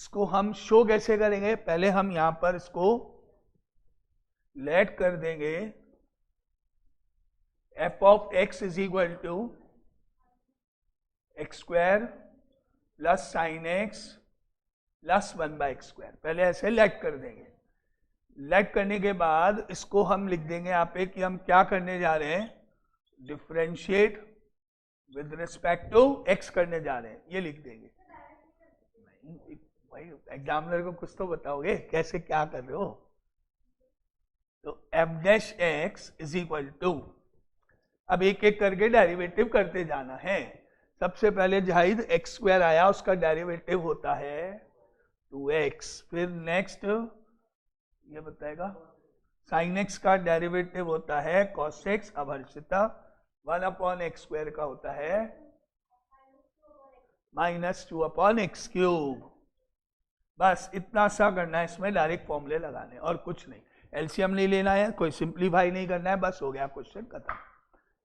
इसको हम शो कैसे करेंगे, पहले हम यहां पर इसको लेट कर देंगे f of x is equal to X square plus sine X plus 1/x²। पहले ऐसे लेट कर देंगे। लेट करने के बाद इसको हम लिख देंगे यहाँ पे कि हम क्या करने जा रहे हैं, differentiate with respect to x करने जा रहे हैं, ये लिख देंगे। नहीं भाई, एग्जामिनर को कुछ तो बताओगे कैसे क्या कर रहे हो। तो f dash x is equal to, अब एक एक करके डेरिवेटिव करते जाना है। सबसे पहले जाहिद x² आया, उसका डेरिवेटिव होता है 2x। फिर नेक्स्ट ये बताएगा sin x का डेरिवेटिव होता है cos x। अब हर्षिता 1/x² का होता है -2/x³। बस इतना सा करना है, इसमें डायरेक्ट फॉर्मूले लगाने और कुछ नहीं। एलसीएम नहीं लेना है, कोई सिंप्लीफाई नहीं करना है, बस हो गया क्वेश्चन खत्म।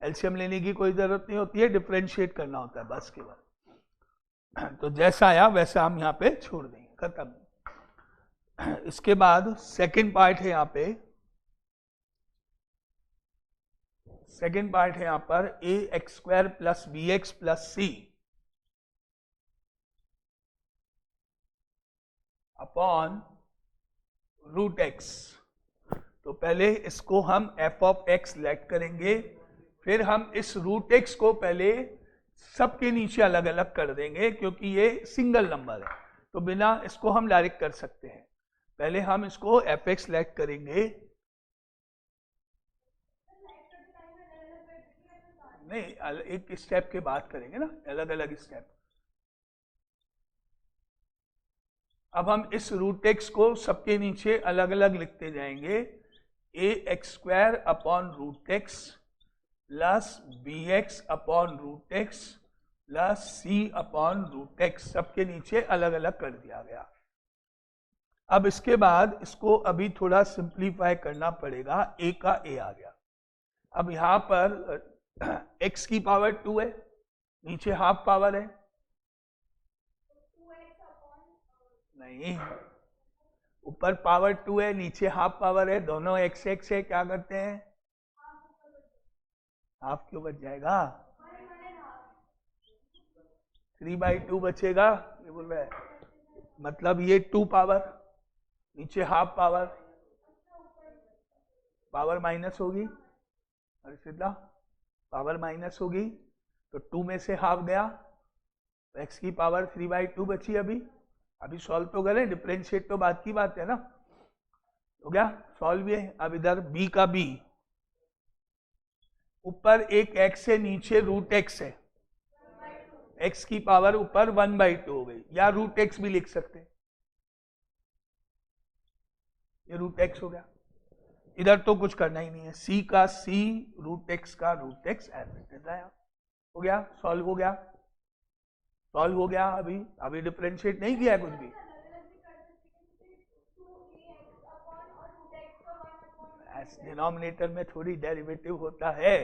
एलसीएम लेने की कोई जरूरत नहीं होती है, डिफरेंशिएट करना होता है बस केवल। तो जैसा आया वैसा हम यहाँ पे छोड़ देंगे, खत्म। इसके बाद सेकंड पार्ट है यहाँ पे, सेकंड पार्ट है यहाँ पर ax² plus bx plus c upon root x। तो पहले इसको हम f ऑफ x लेट करेंगे, फिर हम इस रूट x को पहले सबके नीचे अलग अलग कर देंगे क्योंकि ये सिंगल नंबर है, तो बिना इसको हम डायरेक्ट कर सकते हैं। पहले हम इसको fx लेट करेंगे, नहीं एक स्टेप के बाद करेंगे ना, अलग अलग स्टेप। अब हम इस रूट x को सबके नीचे अलग अलग लिखते जाएंगे, ax² upon root x plus bx upon root x plus c upon root x, सबके नीचे अलग अलग कर दिया गया। अब इसके बाद इसको अभी थोड़ा सिंप्लीफाई करना पड़ेगा, a का a आ गया। अब यहां पर x की पावर 2 है, नीचे हाफ पावर है, नहीं ऊपर पावर 2 है नीचे हाफ पावर है, दोनों x x है, क्या करते हैं हाफ क्यों बच जाएगा, 3/2 बचेगा, ये बोल रहा है मतलब ये 2 पावर नीचे हाफ पावर, पावर माइनस होगी, अरे सीधा पावर माइनस होगी तो 2 में से हाफ गया तो x की पावर 3/2 बची। अभी सॉल्व तो करें, डिफरेंशिएट तो बात की बात है ना, हो गया सॉल्व ये। अब इधर b का b, ऊपर एक x है नीचे रूट x है, x की पावर ऊपर 1/2 हो गई, या रूट x भी लिख सकते हैं, ये रूट x हो गया। इधर तो कुछ करना ही नहीं है, c का c रूट x का रूट x ऐसे आया, हो गया सॉल्व हो गया, सॉल्व हो गया। अभी डिफरेंशिएट नहीं किया है कुछ भी, डिनोमिनेटर में थोड़ी डेरिवेटिव होता है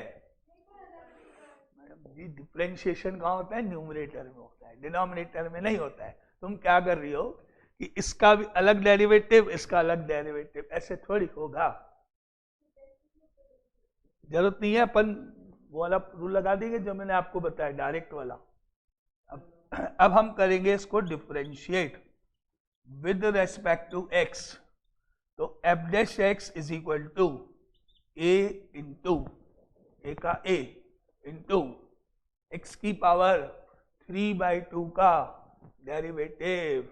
मैडम जी, डिफरेंशिएशन कहाँ होता है, न्यूमरेटर में होता है, डिनोमिनेटर में नहीं होता है। तुम क्या कर रही हो कि इसका भी अलग डेरिवेटिव इसका अलग डेरिवेटिव, ऐसे थोड़ी होगा, जरूरत नहीं है, अपन वो वाला रूल लगा देंगे जो मैंने आपको बताया डायरेक्ट वाला। अब हम करेंगे इसको differentiate with respect to x। तो f dash x is equal to a into a का a इंटू x की पावर 3/2 का डेरिवेटिव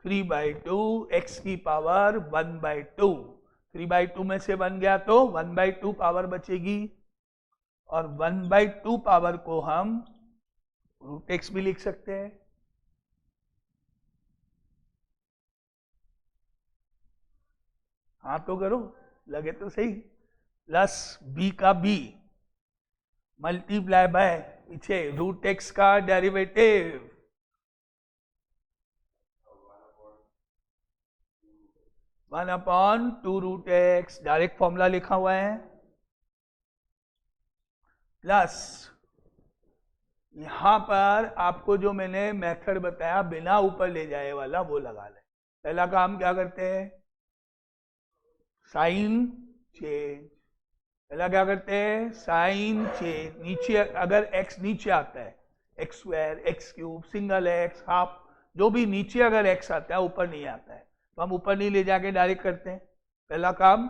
3/2 x की पावर 1/2, 3/2 में से 1 गया तो 1/2 पावर बचेगी, और 1/2 पावर को हम रूट x भी लिख सकते हैं। हाँ तो करो, लगे तो सही, प्लस b का b मल्टीप्लाई बाय पीछे रूट x का derivative 1/2 root x, direct formula लिखा हुआ है, प्लस यहां पर आपको जो मैंने मेथड बताया बिना ऊपर ले जाए वाला वो लगा ले। पहला काम क्या करते हैं, साइन चेंज। पहला क्या करते हैं, साइन चेंज। नीचे अगर x नीचे आता है, x square, x cube, single x, half, जो भी नीचे अगर x आता है ऊपर नहीं आता है तो हम ऊपर नहीं ले जाके डायरेक्ट करते हैं। पहला काम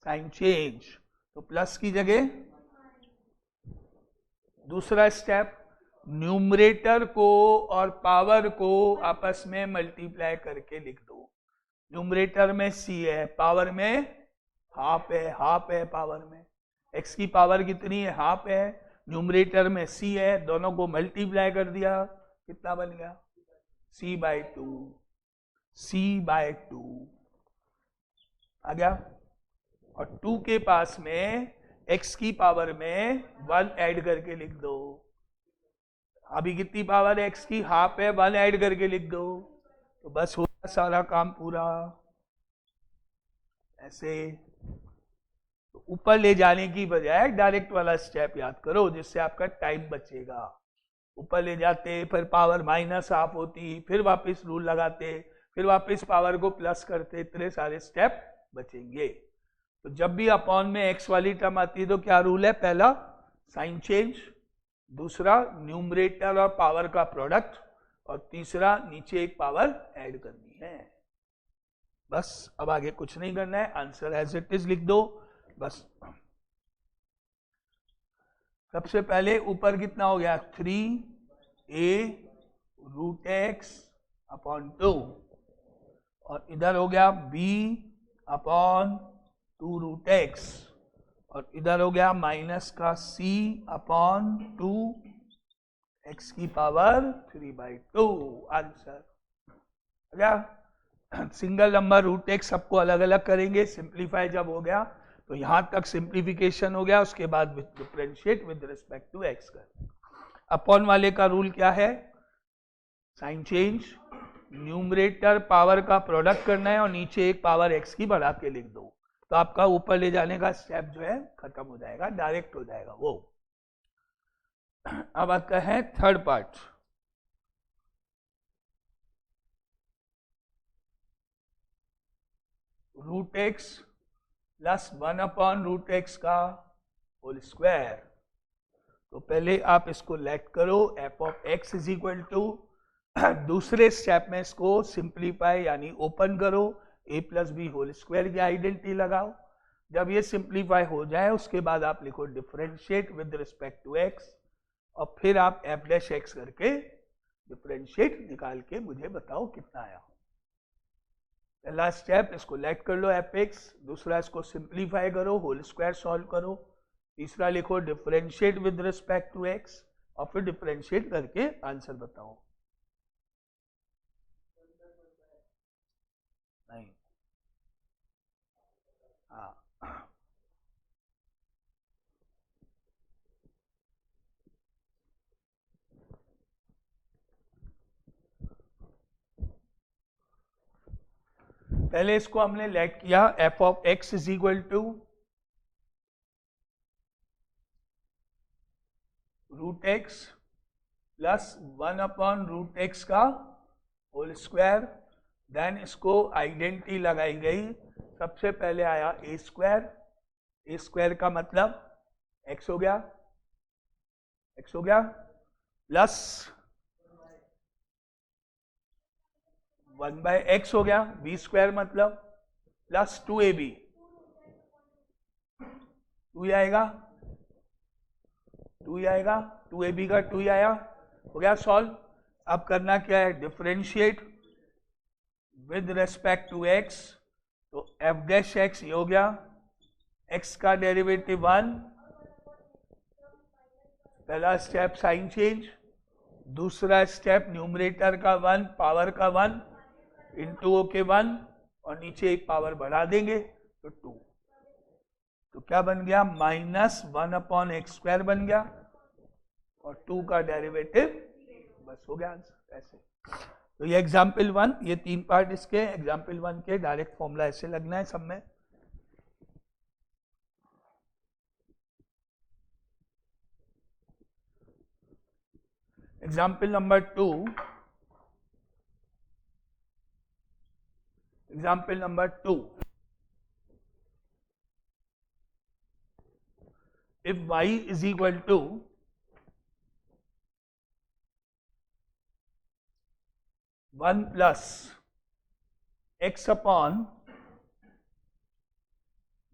साइन चेंज, तो प्लस की जगह। दूसरा स्टेप, न्यूमरेटर को और पावर को आपस में मल्टीप्लाई करके लिख दो। न्यूमरेटर में c है, पावर में हाफ है, हाफ है पावर में। x की पावर कितनी है, हाफ है। न्यूमरेटर में c है, दोनों को मल्टीप्लाई कर दिया, कितना बन गया, c/2, c/2 आ गया। और 2 के पास में x की पावर में 1 ऐड करके लिख दो। अभी कितनी पावर है x की, हाफ है, 1 ऐड करके लिख दो, तो बस हो गया सारा काम पूरा। ऐसे तो ऊपर ले जाने की बजाय डायरेक्ट वाला स्टेप याद करो, जिससे आपका टाइम बचेगा। ऊपर ले जाते, फिर पावर माइनस हाफ होती, फिर वापस रूल लगाते, फिर वापस पावर को प्लस करते, इतने सारे स्टेप बचेंगे। तो जब भी अपॉन में x वाली टर्म आती है तो क्या रूल है, पहला साइन चेंज, दूसरा न्यूमरेटर और पावर का प्रोडक्ट, और तीसरा नीचे एक पावर ऐड करनी है। बस अब आगे कुछ नहीं करना है, आंसर एज इट इज लिख दो बस। सबसे पहले ऊपर कितना हो गया, 3a√x/2, और इधर हो गया b/2√x, और इधर हो गया माइनस का c/2 x की पावर 3/2। आंसर हो गया। सिंगल नंबर √x सबको अलग अलग करेंगे, सिंप्लीफाई जब हो गया तो यहां तक सिंप्लीफिकेशन हो गया, उसके बाद differentiate with respect to x कर। अपॉन वाले का रूल क्या है, साइन चेंज, न्यूमरेटर पावर का प्रोडक्ट करना है और नीचे एक पावर x की बढ़ा के लिख दो, तो आपका ऊपर ले जाने का स्टेप जो है खत्म हो जाएगा, डायरेक्ट हो जाएगा वो। अब आता है third part, √x plus 1/√x का होल स्क्वायर। तो पहले आप इसको लेट करो, f(x) इज इक्वल टू, दूसरे स्टेप में इसको सिंप्लीफाई यानी ओपन करो, a+b होल स्क्वायर की आइडेंटिटी लगाओ। जब ये सिंप्लीफाई हो जाए उसके बाद आप लिखो differentiate with respect to x, और फिर आप f'(x) करके डिफरेंशिएट निकाल के मुझे बताओ कितना आया। पहला स्टेप, इसको लेट कर लो f(x), दूसरा इसको सिंप्लीफाई करो, होल स्क्वायर सॉल्व करो, तीसरा लिखो differentiate with respect to x, और फिर डिफरेंशिएट करके आंसर बताओ। नहीं, हाँ, पहले इसको हमने लेट किया, f(x) is equal to √x plus 1/√x का होल स्क्वायर। देन इसको आइडेंटिटी लगाई गई, सबसे पहले आया a स्क्वायर का मतलब x हो गया, प्लस 1/x हो गया, b स्क्वायर मतलब प्लस 2ab, 2 ही आएगा, 2ab का 2 ही आया, हो गया सॉल्व। अब करना क्या है, differentiate with respect to x, तो f'(x) ये हो गया, x का डेरिवेटिव 1, पहला स्टेप साइन चेंज, दूसरा स्टेप न्यूमरेटर का 1 पावर का 1 इंटू के 1, और नीचे एक पावर बढ़ा देंगे तो 2, तो क्या बन गया, -1/x² बन गया, और 2 का डेरिवेटिव, बस हो गया आंसर। ऐसे तो ये एग्जाम्पल 1, ये 3 पार्ट इसके, एग्जाम्पल 1 के डायरेक्ट फॉर्मूला ऐसे लगना है सब में। Example number 2. Example number 2. If y is equal to 1 plus x upon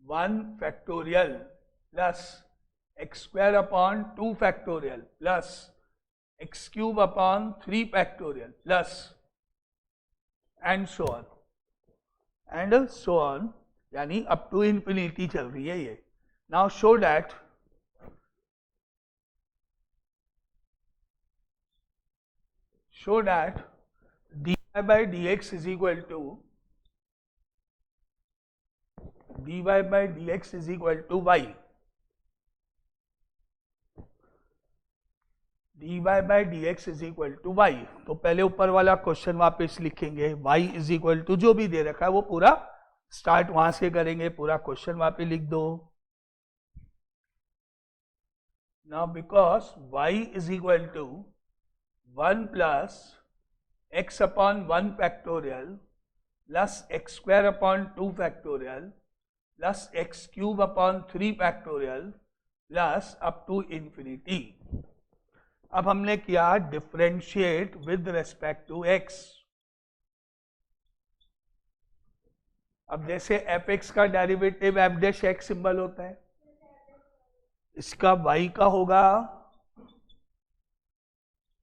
1 factorial plus x square upon 2 factorial plus x cube upon 3 factorial plus and so on यानी up to infinity चल रही है ये. Now show that dy by dx is equal to y. dy by dx is equal to y. तो पहले ऊपर वाला question वापस लिखेंगे, y इज इक्वल टू जो भी दे रखा है वो पूरा स्टार्ट वहां से करेंगे, पूरा क्वेश्चन वापस लिख दो. Now because y is equal to 1 plus x upon 1 factorial plus x square upon 2 factorial plus x cube upon 3 factorial plus up to infinity. अब हमने किया differentiate with respect to x. अब जैसे fx का derivative f dash x symbol होता है, इसका y का होगा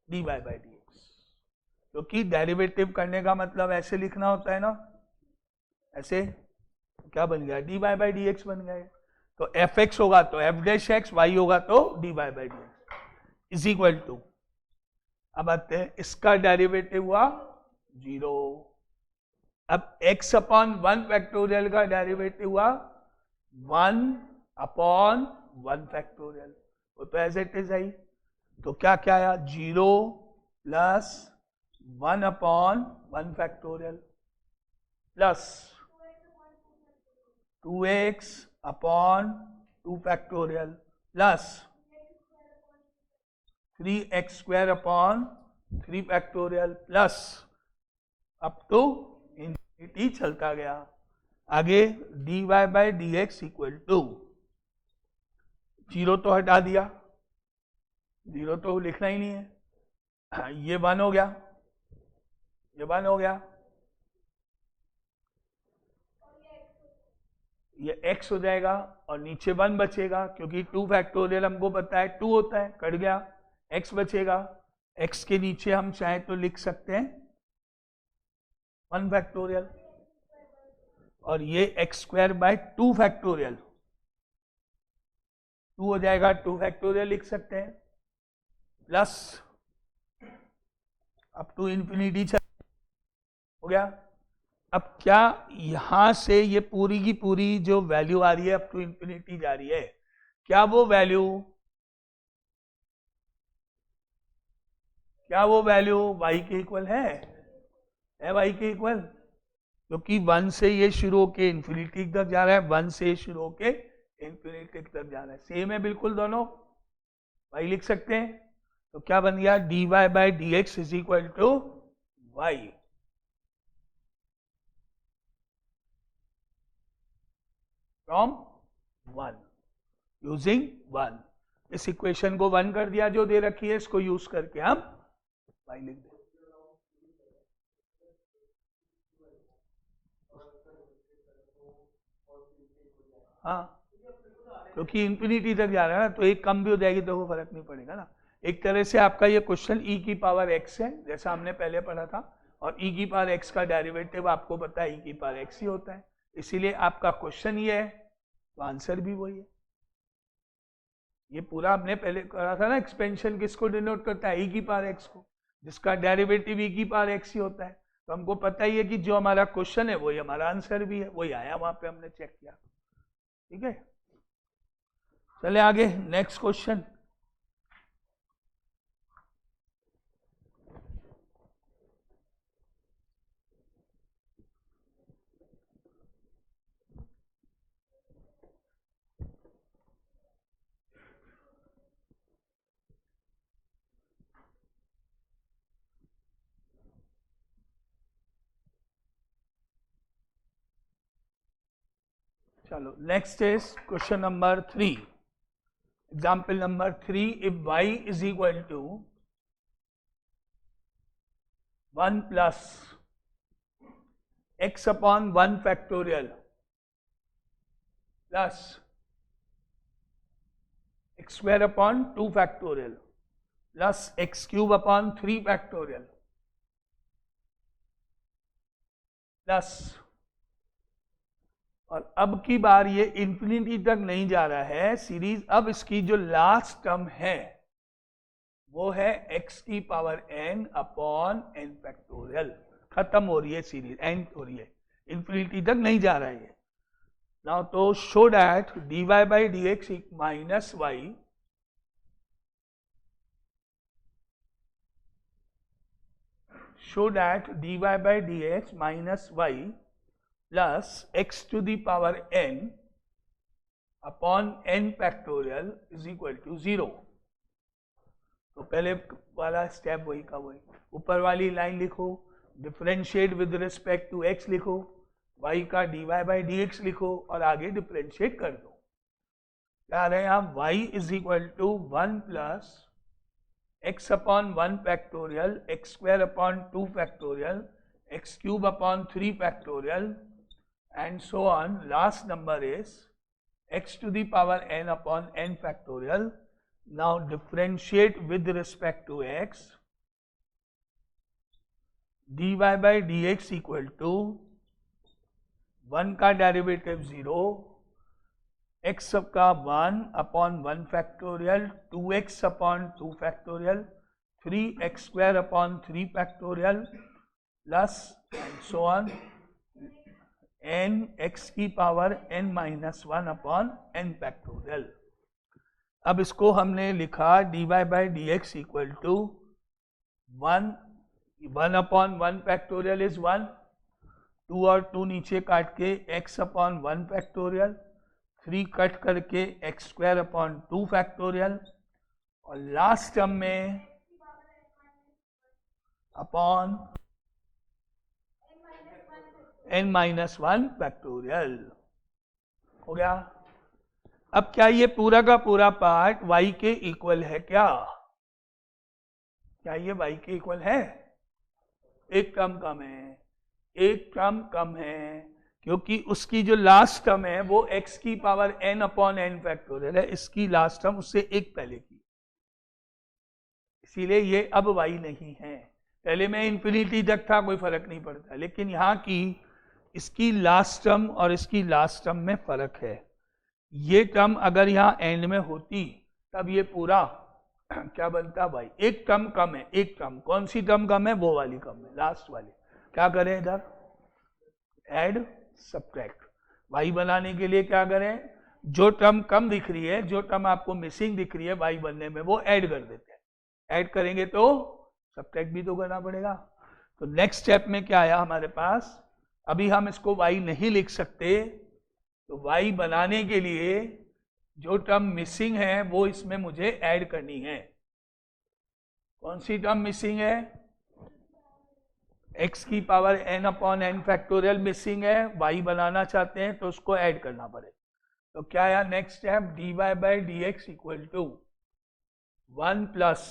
dy by dx, क्योंकि डेरिवेटिव करने का मतलब ऐसे लिखना होता है ना, ऐसे क्या बन गया dy by dx बन गया. तो fx होगा तो f डैश x, y होगा तो dy by dx is equal to. अब आते हैं इसका डेरिवेटिव हुआ 0. अब x अपॉन 1 फैक्टोरियल का डेरिवेटिव हुआ 1 अपॉन 1 फैक्टोरियल, वो तो एज इट इज आई. तो क्या क्या आया 0 plus 1 upon 1 factorial plus 2x upon 2 factorial plus 3x square upon 3 factorial plus up to infinity चलता गया. आगे dy by dx equal to 0 तो हटा दिया, 0 तो लिखना ही नहीं है. ये 1 हो गया, ये 1 हो गया, ये x हो जाएगा और नीचे 1 बचेगा, क्योंकि 2 फैक्टोरियल हमको पता है 2 होता है, कट गया. x बचेगा, x के नीचे हम चाहे तो लिख सकते हैं 1 फैक्टोरियल, और ये x स्क्वायर बाय 2 फैक्टोरियल 2 हो जाएगा, 2 फैक्टोरियल लिख सकते हैं प्लस अप टू इंफिनिटी हो गया. अब क्या यहां से ये पूरी की पूरी जो वैल्यू आ रही है अप टू इंफिनिटी जा रही है, क्या वो वैल्यू y के इक्वल है y के इक्वल? क्योंकि 1 से ये शुरू होके इंफिनिटी तक जा रहा है, 1 से शुरू होके इंफिनिटी तक जा रहा है, सेम है बिल्कुल दोनों, y लिख सकते हैं. तो क्या बन गया dy by dx is equal to y. From 1 using 1. इस इक्वेशन को 1 कर दिया जो दे रखी है, इसको यूज करके हम y लिख दें. हाँ, क्योंकि इंफिनिटी तक जा रहा है ना, तो एक कम भी हो जाएगी तो वो फर्क नहीं पड़ेगा ना. एक तरह से आपका ये क्वेश्चन e की पावर x है, जैसा हमने पहले पढ़ा था, और e की पावर x का डेरिवेटिव आपको पता है e की पावर x ही होता है, इसीलिए आपका क्वेश्चन ये है, तो आंसर भी वही है. ये पूरा हमने पहले करा था ना, एक्सपेंशन किसको डिनोट करता है, e की पावर x को, जिसका डेरिवेटिव e की पावर x ही होता है. तो हमको पता ही है कि जो हमारा क्वेश्चन है वही हमारा आंसर भी है, वही आया वहां पे हमने चेक किया. ठीक है, चले आगे नेक्स्ट क्वेश्चन. चलो next is question number 3. Example number 3. If y is equal to 1 plus x upon 1 factorial plus x square upon 2 factorial plus x cube upon 3 factorial plus, और अब की बार ये इंफिनिटी तक नहीं जा रहा है सीरीज. अब इसकी जो लास्ट टर्म है वो है x की power n upon n factorial. खत्म हो रही है सीरीज, एंड हो रही है, इंफिनिटी तक नहीं जा रहा है ये. Now to show that dy by D X minus Y show that dy by dx minus y plus x to the power n upon n factorial is equal to 0. तो पहले वाला स्टेप वही का वही. ऊपर वाली लाइन लिखो, differentiate with respect to x लिखो, y का dy by dx लिखो और आगे डिफरेंशिएट कर दो. क्या रहे हैं आप? y is equal to 1 plus x upon 1 factorial, x square upon 2 factorial, x cube upon 3 factorial, and so on. Last number is x to the power n upon n factorial. Now differentiate with respect to x. dy by dx equal to 1 का derivative 0, x का 1 upon 1 factorial, 2x upon 2 factorial, 3x square upon 3 factorial plus and so on n x की power n minus 1 upon n factorial. अब इसको हमने लिखा dy by D x equal to 1 upon 1 factorial is 1, 2 और 2 नीचे काट के x अपॉन 1 फैक्टोरियल, 3 कट करके x स्क्वायर अपॉन 2 फैक्टोरियल और लास्ट टर्म में अपॉन n माइनस 1 फैक्टोरियल. हो गया. अब क्या ये पूरा का पूरा पार्ट y के इक्वल है? क्या ये y के इक्वल है? एक टर्म कम है, एक टर्म कम है, क्योंकि उसकी जो लास्ट टर्म है वो x की power n upon n factorial है. इसकी लास्ट टर्म उससे एक पहले की, इसीलिए ये अब y नहीं है. पहले में इंफिनिटी तक था, कोई फर्क नहीं पड़ता, लेकिन यहाँ की इसकी लास्ट टर्म और इसकी लास्ट टर्म में फर्क है. ये टर्म अगर यहाँ एंड में होती तब ये पूरा क्या बनता भाई? एक टर्म कम है, एक टर्म. कौन सी टर्म कम है? वो वाली कम है, लास्ट वाली. क्या करें इधर? Add subtract. y बनाने के लिए क्या करें? जो टर्म कम दिख रही है, जो टर्म आपको मिसिंग दिख रही है y बनने में, वो ऐड कर देते हैं. ऐड करेंगे तो सब्ट्रैक्ट भी तो करना पड़ेगा. तो नेक्स्ट स्टेप में क्या आया हमारे पास? अभी हम इसको y नहीं लिख सकते, तो y बनाने के लिए जो टर्म मिसिंग है वो इसमें मुझे ऐड करनी है. कौन सी टर्म मिसिंग है? x की power n upon n factorial missing है. y बनाना चाहते हैं तो उसको ऐड करना पड़ेगा. तो क्या आया next step? dy by D x equal to 1 plus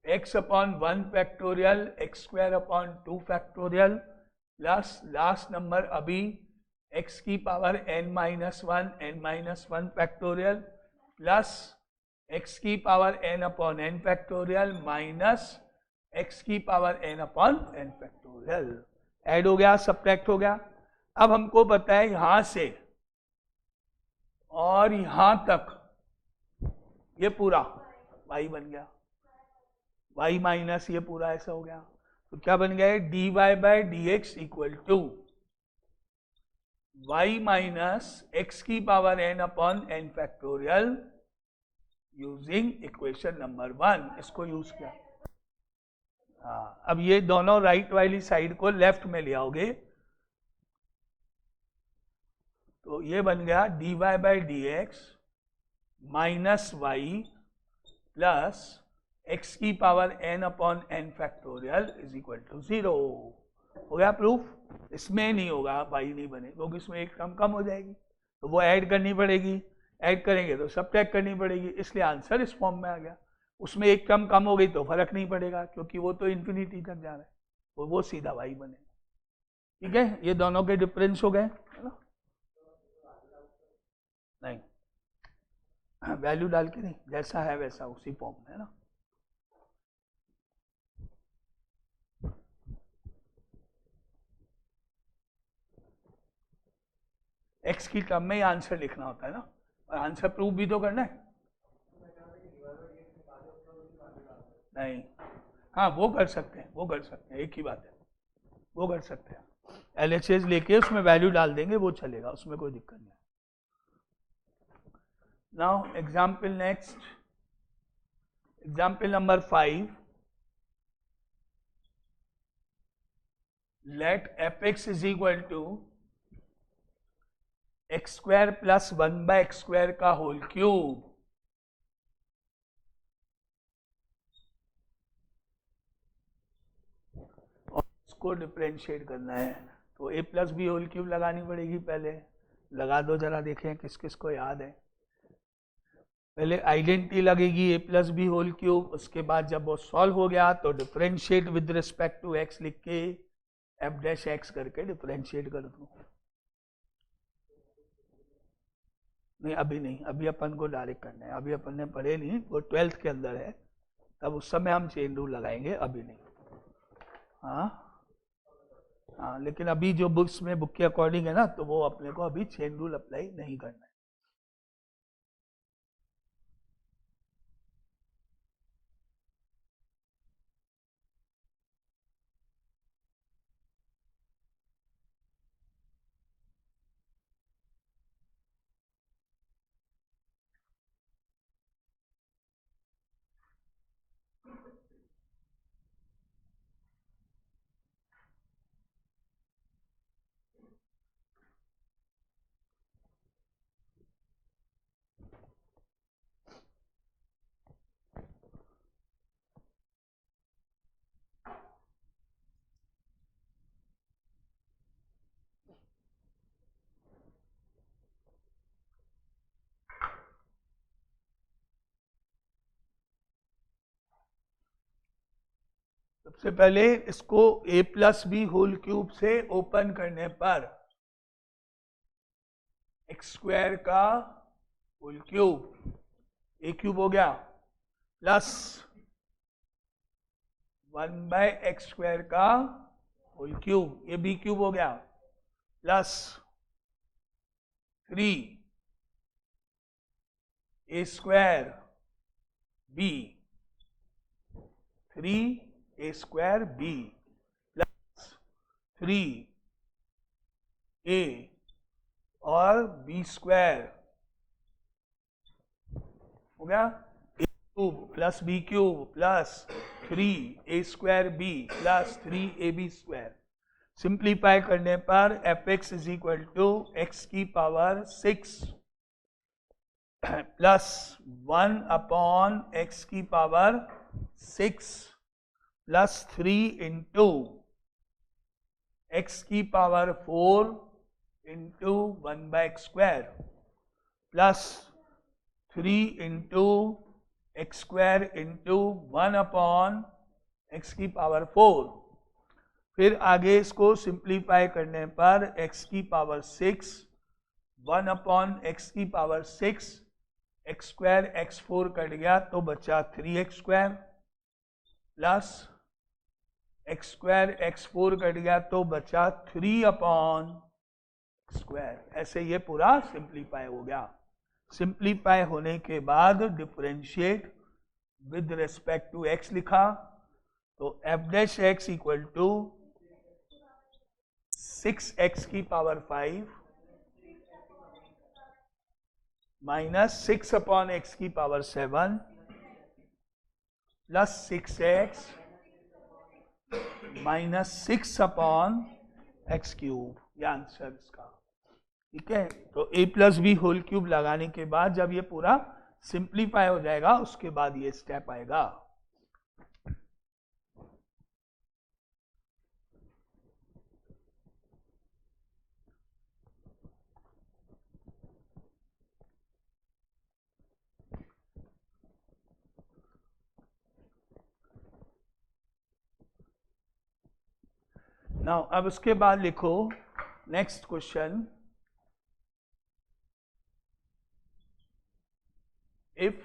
x upon 1 factorial, x square upon 2 factorial plus last number अभी x की power n minus 1 factorial plus x की power n upon n factorial minus x की power n upon n factorial. Add हो गया, subtract हो गया. अब हमको पता है यहां से और यहां तक ये पूरा y बन गया, y माइनस ये पूरा ऐसा हो गया. तो क्या बन गया? dy by D x equal to y minus x की power n upon n factorial using equation number 1. इसको यूज किया. हाँ, अब ये दोनों राइट वाली साइड को लेफ्ट में ले आओगे तो ये बन गया dy by D X minus Y plus x की power n upon n factorial is equal to 0. हो गया प्रूफ? इसमें नहीं होगा, y नहीं बने, क्योंकि इसमें एक टर्म कम हो जाएगी. तो वो ऐड करनी पड़ेगी, ऐड करेंगे तो सबट्रैक्ट करनी पड़ेगी, इसलिए आंसर इस फॉर्म में आ गया। उसमें एक टर्म कम हो गई तो फर्क नहीं पड़ेगा, क्योंकि वो तो इन्फिनिटी तक जा रहा है, तो वो सीधा y बनेगा। ठीक है, ये दोनों के डिफरेंस हो गए, है ना? नहीं, वैल्यू डाल के नहीं, जैसा है वैसा उसी फॉर्म में, है ना? x की टर्म में ही आंसर लिखना होता है ना, और आंसर प्रूव भी तो करना है। नहीं, हाँ वो कर सकते हैं, वो कर सकते हैं, एक ही बात है, वो कर सकते हैं। LHS लेके उसमें वैल्यू डाल देंगे, वो चलेगा, उसमें कोई दिक्कत नहीं। Now example next, example number 5। Let fx is equal to X square plus 1/x² का होल क्यूब। और इसको डिफरेंशिएट करना है, तो a plus B whole cube लगानी पड़ेगी। पहले लगा दो, जरा देखें किस किस को याद है। पहले आइडेंटिटी लगेगी a plus B whole cube, उसके बाद जब वो सॉल्व हो गया तो differentiate with respect to x लिख के f डैश x करके डिफरेंशिएट कर दो। नहीं अभी नहीं, अभी अपन को डायरेक्ट करना है, अभी अपन ने पढ़े नहीं, वो 12th के अंदर है, तब उस समय हम चेन रूल लगाएंगे, अभी नहीं। हाँ हाँ, लेकिन अभी जो बुक्स में बुक के अकॉर्डिंग है ना, तो वो अपने को अभी चेन रूल अप्लाई नहीं करना है। सबसे पहले इसको a plus B whole cube से ओपन करने पर एक्स स्क्वायर का होल क्यूब, a क्यूब हो गया, प्लस 1/x² का होल क्यूब, ये b क्यूब हो गया, plus 3a² b, 3a² b plus 3a और b² हो गया, a cube plus b cube plus 3a² b plus 3ab²। Simplify करने पर fx is equal to X की पावर 6 प्लस 1 अपॉन एक्स की पावर 6 प्लस 3 इंटू एक्स की power 4 into 1/x² plus 3 into x² into 1 upon X की power 4। फिर आगे इसको simplify करने पर x की पावर 6, 1 अपॉन एक्स की पावर 6, x² x4 कट गया तो बचा 3x² plus x² x4 cut गया तो बचा 3 अपॉन स्क्वायर। ऐसे ये पूरा सिंप्लीफाई हो गया। सिंप्लीफाई होने के बाद differentiate with respect to x लिखा, तो f dash x equal to 6x की पावर 5 माइनस 6 अपॉन x की power 7 plus 6x minus 6 upon x cube, ये आंसर इसका। ठीक है, तो a plus B whole cube लगाने के बाद जब ये पूरा सिंप्लीफाई हो जाएगा, उसके बाद ये स्टेप आएगा। नाउ अब उसके बाद लिखो next question, if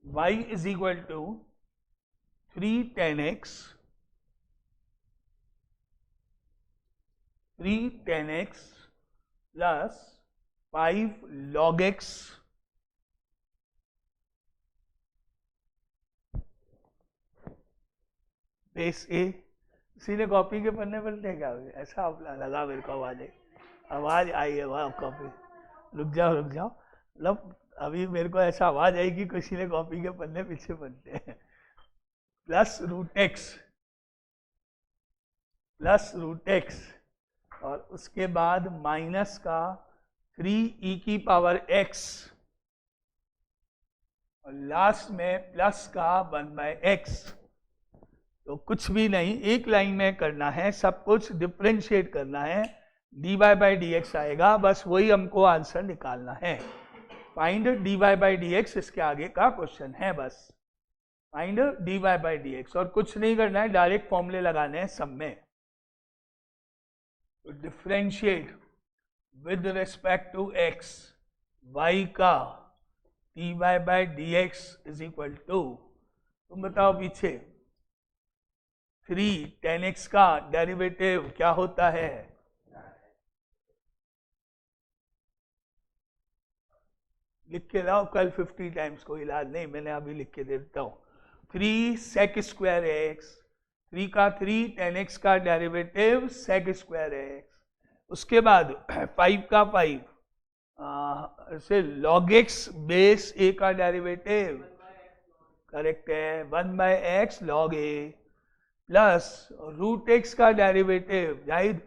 y is equal to 3 tan x, 3 tan x plus 5 log x base ए। सीधे कॉपी के पन्ने पर क्या ऐसा आप लगा मेरे को आवाज आई है वहाँ कॉपी, रुक जाओ मतलब अभी मेरे को ऐसा आवाज आई कि किसी ने कॉपी के पन्ने पीछे पढ़ते हैं। प्लस रूट एक्स और उसके बाद माइनस का 3 e की पावर x और लास्ट में प्लस का 1/x। तो कुछ भी नहीं, एक लाइन में करना है, सब कुछ डिफरेंशिएट करना है, dy/dx आएगा, बस वही हमको आंसर निकालना है। फाइंड dy/dx इसके आगे का क्वेश्चन है, बस फाइंड dy/dx और कुछ नहीं करना है, डायरेक्ट फॉर्मूले लगाने हैं सब में। तो differentiate with respect to x y का dy/dx इज इक्वल टू, तुम बताओ पीछे, 3 tan x का डेरिवेटिव क्या होता है? लिख के लाओ, कल 50 टाइम्स कोई इलाज नहीं, मैंने अभी लिख के दे देता हूँ। 3 sec स्क्वायर x, 3 का 3 tan x का डेरिवेटिव sec स्क्वायर x, उसके बाद 5 का 5 से log x बेस a का डेरिवेटिव, करेक्ट है, 1/x log a plus root x का डेरिवेटिव, जाहिद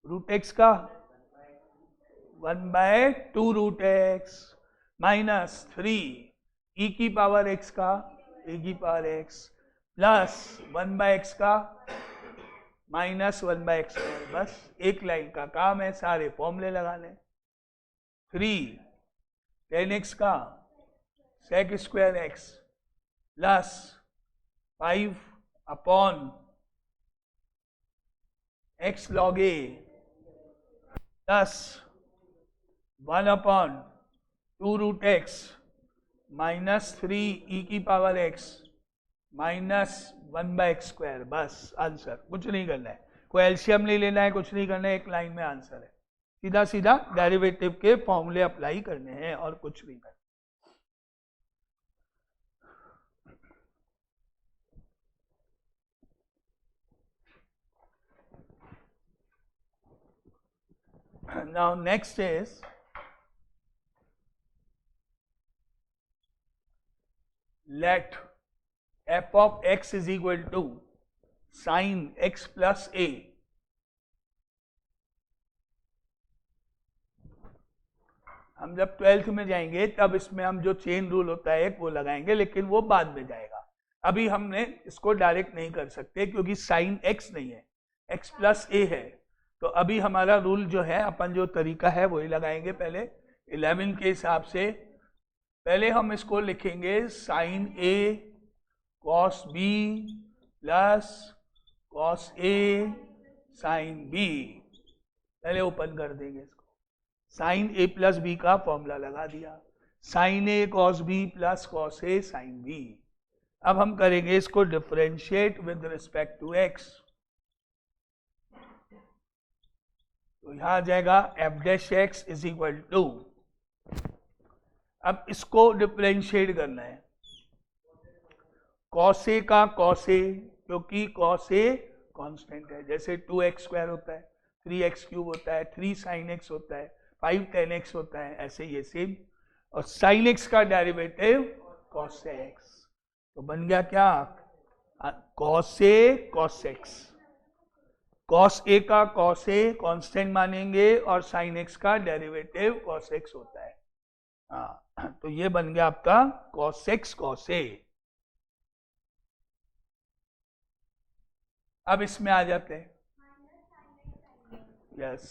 रूट एक्स का 1/2 रूट एक्स माइनस 3 e की पावर x का e की पावर x प्लस 1/x का माइनस 1/x। बस एक लाइन का काम है, सारे फॉर्मूले लगाने। 3 tan x का sec square x plus 5 upon x log a plus 1 upon 2 root x minus 3 e की पावर x माइनस 1/x²। बस आंसर, कुछ नहीं करना है, कोई एलसीएम नहीं लेना है, कुछ नहीं करना है, एक लाइन में आंसर है, सीधा सीधा डेरिवेटिव के फॉर्मूले अप्लाई करने हैं और कुछ नहीं करना। Now next is let f of x is equal to sin x plus a। हम जब 12th में जाएंगे तब इसमें हम जो चेन रूल होता है वो लगाएंगे, लेकिन वो बाद में जाएगा। अभी हमने इसको डायरेक्ट नहीं कर सकते क्योंकि sin x नहीं है, x प्लस a है। तो अभी हमारा रूल जो है, अपन जो तरीका है वही लगाएंगे। पहले 11 के हिसाब से पहले हम इसको लिखेंगे sine a cos b plus cos a sine b। पहले ओपन कर देंगे इसको, साइन a प्लस b का फॉर्मूला लगा दिया, sine a cos b plus cos a sine b। अब हम करेंगे इसको differentiate with respect to x। तो यहां आ जाएगा f dash x is equal to, अब इसको डिफरेंशिएट करना है, cos a का cos a, क्योंकि cos a कांस्टेंट है, जैसे 2x² होता है, 3x³ होता है, 3 sin x होता है, 5 tan x होता है, ऐसे ये सेम। और sin x का डेरिवेटिव cos x, तो बन गया क्या, cos a cos x। cos a का cos a कांस्टेंट मानेंगे और sin x का डेरिवेटिव cos x होता है। हाँ, तो ये बन गया आपका cos x cos a। अब इसमें आ जाते हैं, yes,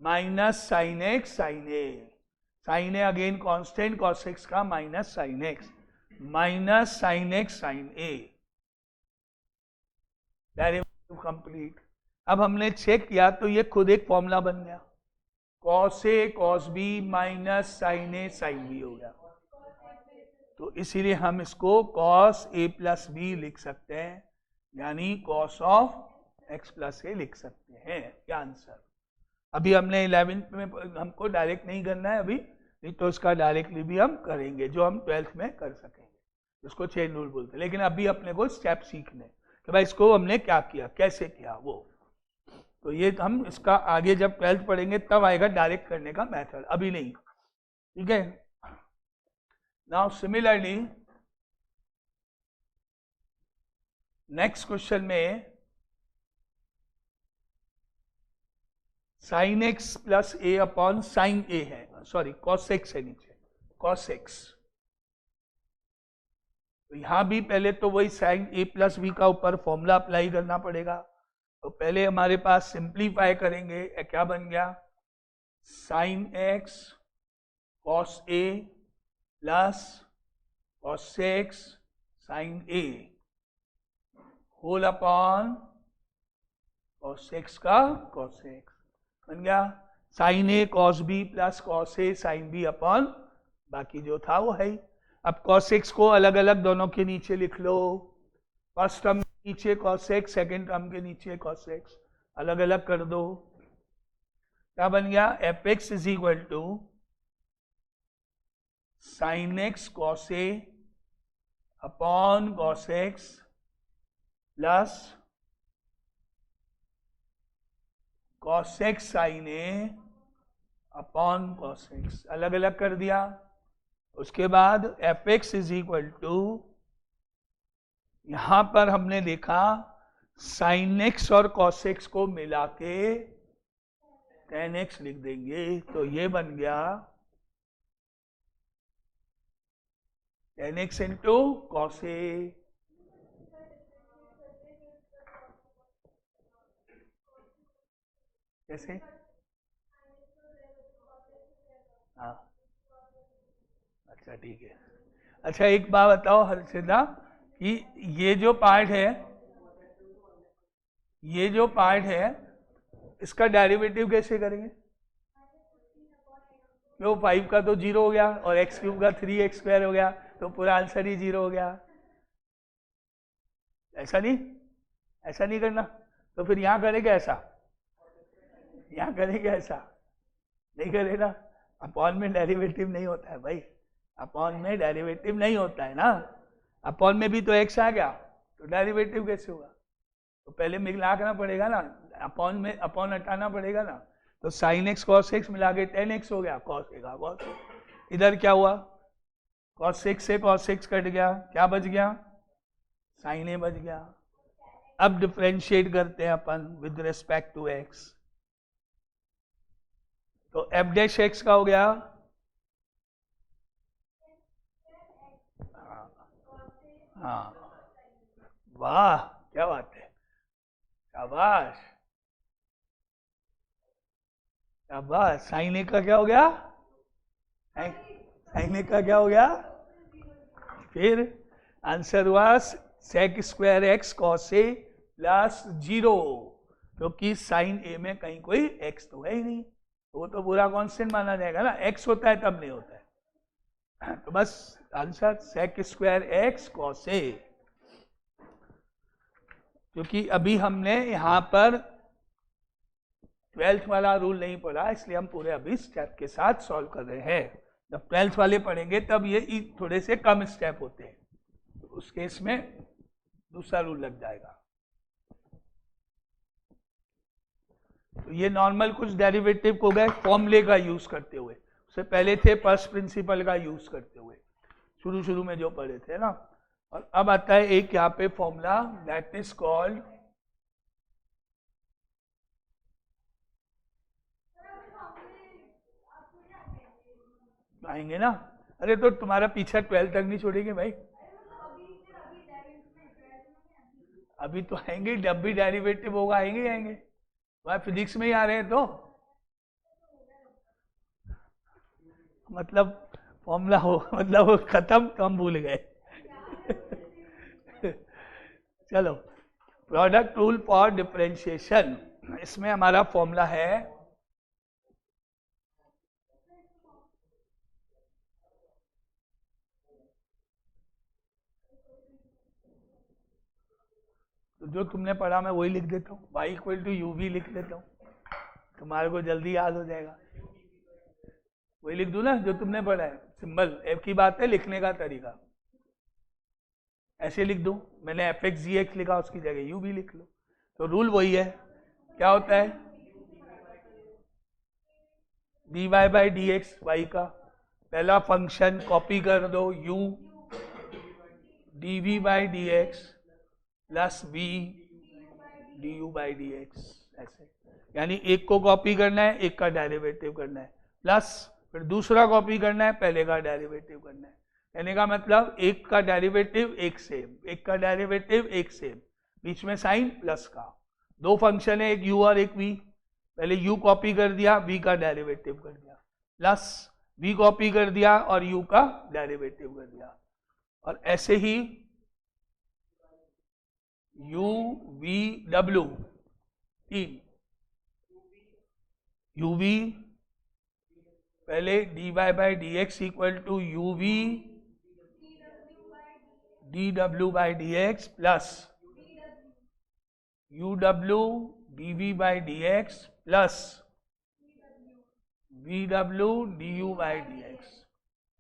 minus sin x sin a, sin a again constant, cos x का minus sin x, minus sin x sin a। Derivative complete. अब हमने चेक किया तो ये खुद एक फॉर्मूला बन गया, cos A cos B minus sign A sine B हो गया। तो इसीलिए हम इसको कॉस ए प्लस बी लिख सकते हैं, यानी कॉस ऑफ एक्स प्लस ए लिख सकते हैं। क्या आंसर? अभी हमने 11th में हमको डायरेक्ट नहीं करना है अभी, नहीं तो इसका डायरेक्टली भी हम करेंगे जो हम 12th में कर सकेंगे, इसको चेन रूल बोलते हैं। लेकिन अभी अपने को स्टेप सीखने कि भाई इसको हमने क्या किया, कैसे किया वो। तो ये हम इसका आगे जब 12th पढ़ेंगे तब आएगा डायरेक्ट करने का मेथड, अभी नहीं। ठीक है। नाउ सिमिलरली नेक्स्ट क्वेश्चन में साइन एक्स प्लस ए अपॉन साइन ए है, सॉरी कॉस एक्स है नीचे, कॉस एक्स। तो यहां भी पहले तो वही साइन ए प्लस बी का ऊपर फॉर्मूला अप्लाई करना पड़ेगा। तो पहले हमारे पास सिंप्लीफाई करेंगे, क्या बन गया, साइन एक्स कॉस ए प्लस कॉस एक्स साइन ए होल अपॉन कॉस एक्स का कॉस एक्स बन गया, sign A cos B plus cos A sine B upon बाकी जो था वो है ही। अब कॉस एक्स को अलग अलग दोनों के नीचे लिख लो, फर्स्ट टर्म के नीचे कॉस एक्स, सेकेंड टर्म के नीचे कॉस एक्स, अलग अलग कर दो। क्या बन गया, f x is equal to sine x cos a upon cos x plus cos x sine a upon cos x, अलग अलग कर दिया। उसके बाद f x is equal to, यहां पर हमने देखा साइन एक्स और कॉस एक्स को मिला के टेन एक्स लिख देंगे, तो ये बन गया ten x into cos A. कैसे? हाँ, अच्छा ठीक है। अच्छा एक बात बताओ हर्षिता, कि ये जो पार्ट है, ये जो पार्ट है इसका डेरिवेटिव कैसे करेंगे? क्यों, 5 का तो 0 हो गया और एक्स क्यूब का 3x स्क्वायर हो गया, तो पूरा आंसर ही 0 हो गया। ऐसा नहीं, ऐसा नहीं करना, तो फिर यहां करेंगे ऐसा, यहां करेंगे ऐसा, नहीं करेगा। अपॉन में डेरिवेटिव नहीं होता है भाई, अपॉन में डेरिवेटिव नहीं होता है ना। अपॉन में भी तो x आ गया, तो डेरिवेटिव कैसे होगा? तो पहले मिलाना पड़ेगा ना, अपॉन में अपॉन हटाना पड़ेगा ना। तो साइन एक्स कॉस एक्स मिला के 10x हो गया, कॉस ए का कॉस। इधर क्या हुआ, कॉस एक्स से कॉस एक्स कट गया, क्या बच गया, साइन ए बच गया। अब डिफरेंशिएट करते हैं अपन विद रिस्पेक्ट टू एक्स, तो एफ डैश एक्स का हो गया, हाँ वाह क्या बात है, शाबाश शाबाश। साइन ए का क्या हो गया, साइन ए का क्या हो गया, फिर आंसर हुआ सेक स्क्वायर एक्स कॉस ए प्लस 0, क्योंकि साइन ए में कहीं कोई एक्स तो है ही नहीं, वो तो पूरा कांस्टेंट माना जाएगा ना, एक्स होता है तब नहीं होता है। तो बस answer sec square x cos A. क्योंकि अभी हमने यहां पर 12th वाला रूल नहीं पढ़ा, इसलिए हम पूरे अभी स्टेप के साथ सॉल्व कर रहे हैं। जब 12th वाले पढ़ेंगे तब ये थोड़े से कम स्टेप होते हैं, तो उस केस में दूसरा रूल लग जाएगा। तो ये नॉर्मल कुछ डेरिवेटिव हो गए फॉर्मूले का यूज करते हुए, उससे पहले थे फर्स्ट प्रिंसिपल का यूज करते हुए, शुरू में जो पढ़े थे ना। और अब आता है एक यहाँ पे फॉर्मूला दैट इज कॉल्ड आएंगे ना, अरे तो तुम्हारा पीछा 12th तक नहीं छोड़ेंगे भाई, अभी तो आएंगे, जब भी डेरिवेटिव होगा आएंगे आएंगे, वह फिजिक्स में ही आ रहे हैं। तो मतलब फॉर्मूला हो, मतलब खत्म, तो हम भूल गए। चलो प्रोडक्ट रूल फॉर डिफरेंशिएशन, इसमें हमारा फॉर्मूला है तो जो तुमने पढ़ा मैं वही लिख देता हूँ, y equal to u v लिख देता हूँ, तुम्हारे को जल्दी याद हो जाएगा। वही लिख दूं ना जो तुमने पढ़ा है, सिंबल एफ की बात है, लिखने का तरीका ऐसे लिख दूं, मैंने एफ एक्स जी एक्स लिखा, उसकी जगह यू भी लिख लो, तो रूल वही है। क्या होता है, d y by D x, y का पहला फंक्शन कॉपी कर दो, u d v by D x plus v d u by D x, ऐसे। यानी एक को कॉपी करना है, एक का डेरिवेटिव करना है, प्लस फिर दूसरा कॉपी करना है, पहले का डेरिवेटिव करना है। कहने का मतलब एक का डेरिवेटिव एक सेम, एक का डेरिवेटिव एक सेम, बीच में साइन प्लस का। दो फंक्शन है, एक u और एक v, पहले u कॉपी कर दिया, v का डेरिवेटिव कर दिया, प्लस v कॉपी कर दिया और u का डेरिवेटिव कर दिया, और ऐसे ही u v w तीन, u v पहले dy by D x equal to u we D W by D x plus U W D v by D x plus V W D u by D x,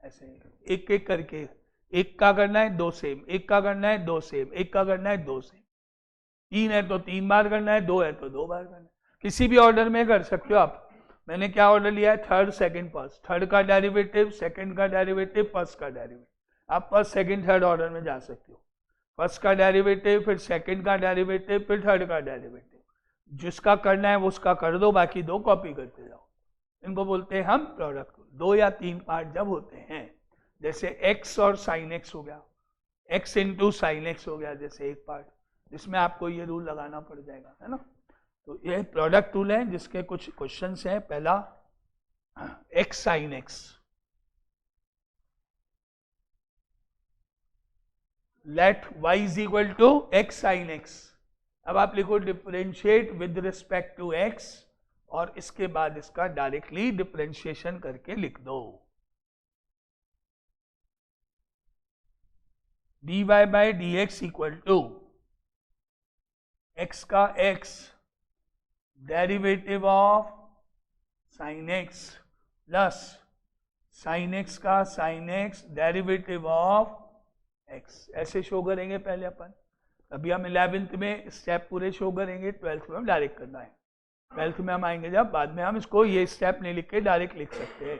ऐसे एक एक करके, एक का करना है दो सेम, एक का करना है दो सेम, एक का करना है दो सेम, तीन है तो तीन बार करना है, दो है तो दो बार करना है, किसी भी ऑर्डर में कर सकते हो आप। मैंने क्या ऑर्डर लिया है, थर्ड सेकंड फर्स्ट, थर्ड का डेरिवेटिव, सेकंड का डेरिवेटिव, फर्स्ट का डेरिवेटिव। आप फर्स्ट सेकंड थर्ड ऑर्डर में जा सकते हो, फर्स्ट का डेरिवेटिव, फिर सेकंड का डेरिवेटिव, फिर थर्ड का डेरिवेटिव, जिसका करना है वो उसका कर दो, बाकी दो कॉपी करते जाओ। इनको बोलते हैं हम प्रोडक्ट। दो या तीन पार्ट जब होते हैं, जैसे x और साइन x हो गया, x इंटू साइन x हो गया, जैसे एक पार्ट, जिसमें आपको ये रूल लगाना पड़ जाएगा, है ना। तो ये प्रोडक्ट रूल है, जिसके कुछ क्वेश्चंस हैं। पहला x sine x, let y is equal to x sine x। अब आप लिखो differentiate with respect to x, और इसके बाद इसका डायरेक्टली डिफरेंशिएशन करके लिख दो। dy by D x equal to x का x derivative of sine x plus sine x का sine x derivative of x, ऐसे शो करेंगे पहले अपन। अभी हम 11th में स्टेप पूरे शो करेंगे, 12th में हम डायरेक्ट करना है। 12th में हम आएंगे जब, बाद में हम इसको ये स्टेप नहीं लिख के डायरेक्ट लिख सकते हैं।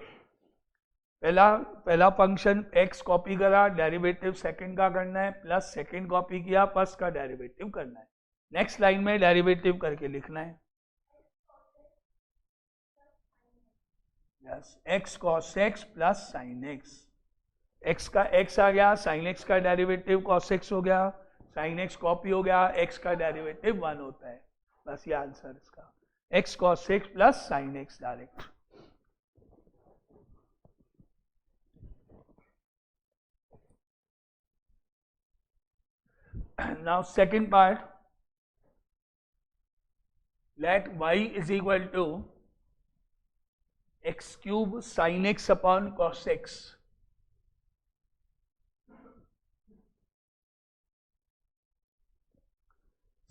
पहला फंक्शन x कॉपी करा, डेरिवेटिव सेकंड का करना है, प्लस सेकंड कॉपी किया, फर्स्ट का डेरिवेटिव करना है। नेक्स्ट लाइन में डेरिवेटिव करके लिखना है, yes, x cos x plus sine x। x का x आ गया, साइन x का डेरिवेटिव cos x हो गया, साइन x कॉपी हो गया, x का डेरिवेटिव 1 होता है, बस ये आंसर इसका, x cos x plus sine x direct. Now second part, let y is equal to x cube sin x upon cos x।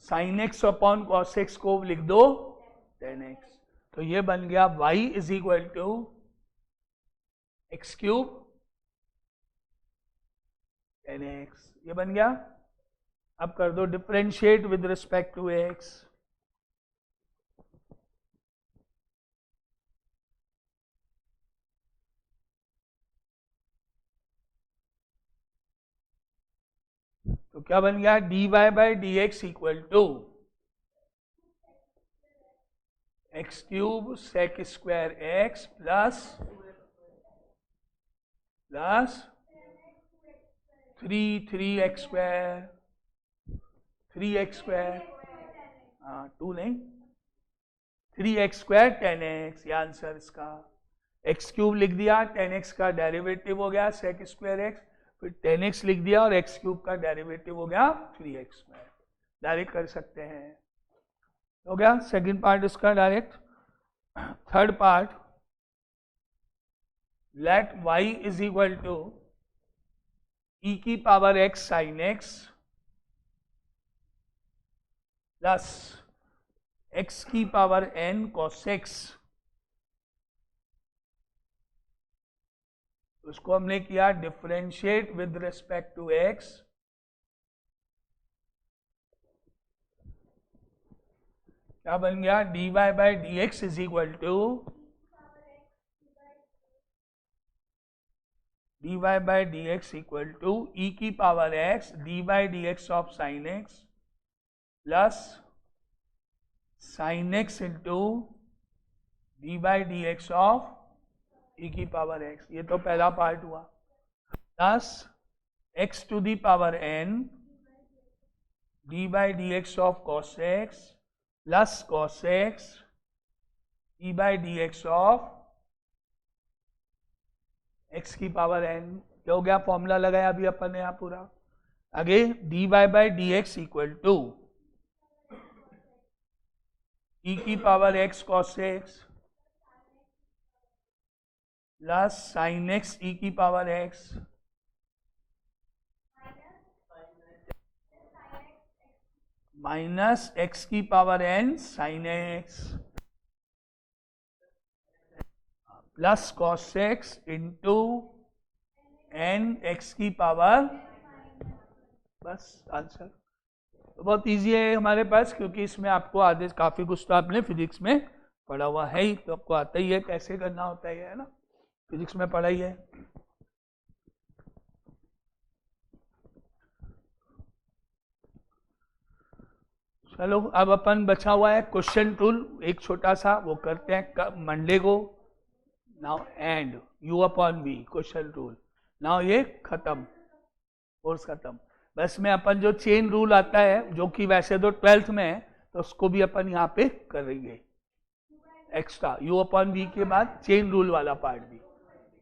sin x upon cos x को लिख दो tan x, तो ये बन गया y is equal to x cube tan x, ये बन गया। अब कर दो differentiate with respect to x, तो क्या बन गया, dy by D x equal to x cube sec square x plus 3x square, 3x square, हाँ 2 नहीं, 3x स्क्वायर tan x, ये आंसर इसका। एक्स क्यूब लिख दिया, tan x का डेरिवेटिव हो गया सेक स्क्वायर x, फिर tan x लिख दिया और x क्यूब का डेरिवेटिव हो गया 3x स्क्वायर। डायरेक्ट कर सकते हैं। हो गया सेकंड पार्ट इसका direct. Third part, let y is equal to e की power x sin x plus x की पावर n cos x। उसको हमने किया differentiate with respect to x। क्या बन गया? dy by D x is equal to dy by D x equal to e की power x d by D x of sine x plus sine x into d by D x of e की power x। ये तो पहला part हुआ। Plus x to the power n d by D x of cos x plus cos x e by D x of x की power n। क्या हो गया? Formula लगाया अभी अपन ने यहाँ पूरा। आगे dy by D x equal to e की power x cos x plus sine x e की पावर x माइनस x की power n sine x plus cos x into n x की पावर। बस आंसर तो बहुत easy है हमारे पास, क्योंकि इसमें आपको आधे काफी कुछ तो आपने फिजिक्स में पढ़ा हुआ है ही, तो आपको आता ही है कैसे करना होता है ना, फिजिक्स में पढ़ा ही है। चलो अब अपन बचा हुआ है क्वेश्चन टूल, एक छोटा सा वो करते हैं मंडे को। Now and u upon v question tool. Now ये खत्म, कोर्स खत्म। बस में अपन जो चेन रूल आता है, जो कि वैसे तो 12th में है, तो उसको भी अपन यहाँ पे करेंगे एक्स्ट्रा। यू अपॉन वी के बाद चेन रूल वाला पार्ट भी,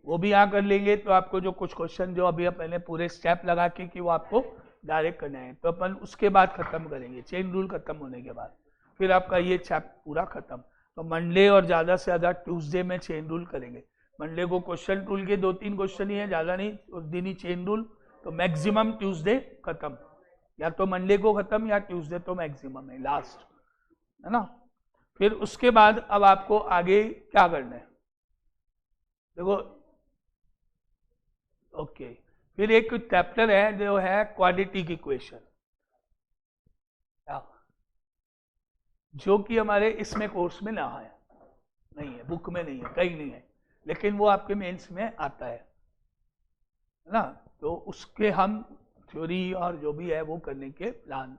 वो भी यहाँ कर लेंगे। तो आपको जो कुछ क्वेश्चन जो अभी अपन ने पूरे स्टेप लगा के कि वो आपको डायरेक्ट करना है, तो अपन उसके बाद खत्म करेंगे। चेन रूल खत्म होने के बाद फिर आपका ये चैप्टर पूरा खत्म। तो मंडे और ज़्यादा से ज़्यादा ट्यूसडे में चेन रूल करेंगे। मंडे को क्वेश्चन टूल के 2-3 क्वेश्चन ही है, ज़्यादा नहीं, उस दिन ही चेन रूल। तो मैक्सिमम ट्यूसडे खत्म, या तो मंडे को खत्म या ट्यूसडे तो मैक्सिमम है लास्ट, है ना। फिर उसके बाद अब आपको आगे क्या करना है देखो। ओके, फिर एक चैप्टर है जो है क्वाड्रेटिक इक्वेशन, जो कि हमारे इसमें कोर्स में ना है, नहीं है, बुक में नहीं है, कहीं नहीं है, लेकिन वो आपके मेंस में आता है ना। तो उसके हम थ्योरी और जो भी है वो करने के प्लान,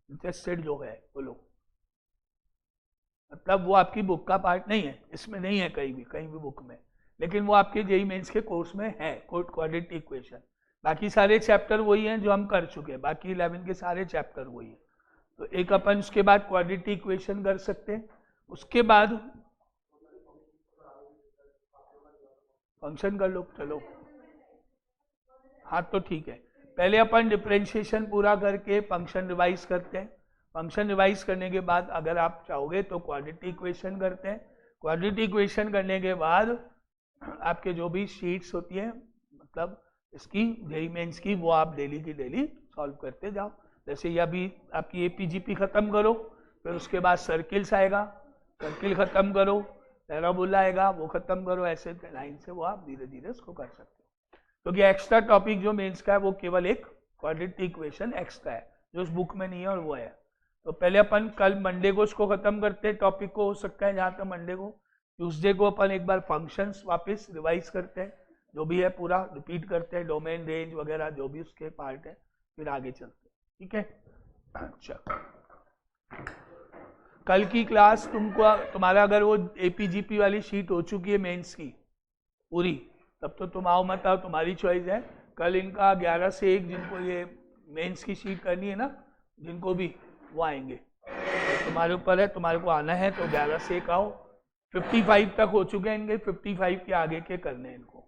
इंटरेस्टेड जो है वो लोग, मतलब वो आपकी बुक का पार्ट नहीं है, इसमें नहीं है कहीं भी बुक में, लेकिन वो आपके जेईई मेंस के कोर्स में है क्वाड्रेटिक इक्वेशन। बाकी सारे चैप्टर वही हैं जो हम कर चुके हैं, बाकी 11 के सारे चैप्टर वही है। तो एक अपन उसके बाद क्वाड्रेटिक इक्वेशन कर सकते हैं, उसके बाद फंक्शन कर लो। चलो हाँ तो ठीक है, पहले अपन डिफरेंशिएशन पूरा करके फंक्शन रिवाइज करते हैं। फंक्शन रिवाइज करने के बाद अगर आप चाहोगे तो क्वाड्रेटिक इक्वेशन करते हैं। क्वाड्रेटिक इक्वेशन करने के बाद आपके जो भी शीट्स होती है, मतलब इसकी जेईई मेंस की, वो आप डेली की डेली सॉल्व करते जाओ। जैसे ये अभी आपकी एपीजीपी खत्म करो, फिर उसके बाद सर्किल्स आएगा, सर्किल खत्म करो, पैराबोला आएगा, वो खत्म करो, ऐसे लाइन से वो आप धीरे धीरे उसको कर सकते हो। क्योंकि एक्स्ट्रा टॉपिक जो मेंस का है वो केवल एक क्वाड्रेटिक इक्वेशन एक्स्ट्रा है, जो उस बुक में नहीं है, और वो है। तो पहले अपन कल मंडे को उसको खत्म करते हैं, टॉपिक को, हो सकता है जहाँ तक मंडे को। ट्यूसडे को अपन एक बार फंक्शंस वापस रिवाइज करते हैं, जो भी है पूरा रिपीट करते हैं, डोमेन रेंज वगैरह जो भी उसके पार्ट है, फिर आगे चलते हैं, ठीक है। अच्छा, कल की क्लास तुमको, तुम्हारा अगर वो एपीजीपी वाली शीट हो चुकी है मेंस की पूरी, तब तो तुम आओ मत आओ, तुम्हारी चॉइस है। कल इनका 11 से 1 जिनको ये मेंस की शीट करनी है ना, जिनको भी, वो आएंगे। तो तुम्हारे ऊपर है, तुम्हारे को आना है तो 11 से 1 आओ। 55 तक हो चुके हैं इनके, 55 के आगे के करने हैं इनको।